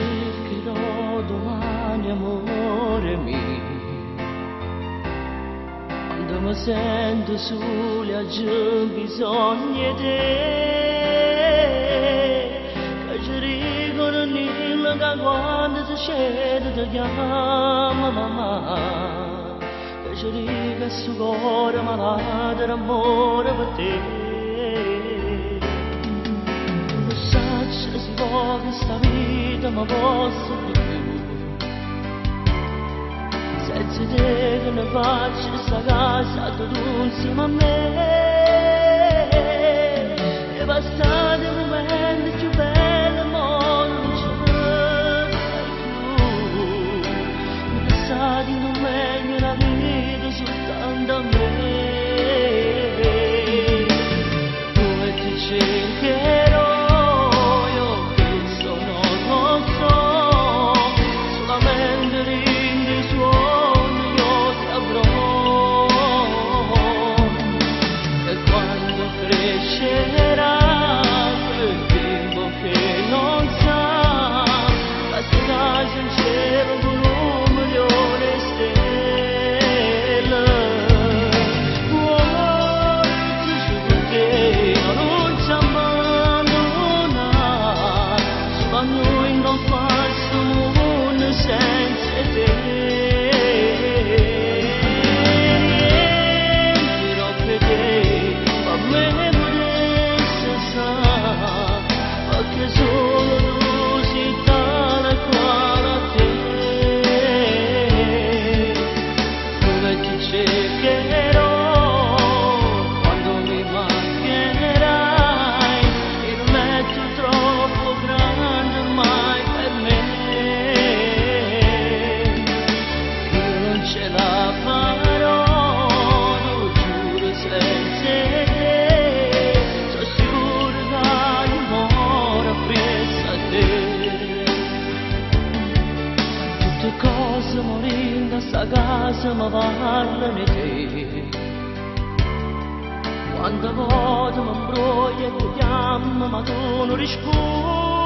cercherò domani, amore mio. Quando mi sento sola, ho bisogno di te. Che ci dicono nulla, che quando ti scende ti chiama mamma. Che ci dica questo cuore malato d'amore per te. Si può questa vita ma posso più senza te che ne faccio questa casa tutto insieme a me e passate i momenti più belli amore non ci fai più mi passate non meglio la vita soltanto a me dove ti cercherò. Sta casa mi parlano di te. Quando voto mi imbroglio e ti chiamo ma tu non rispondi.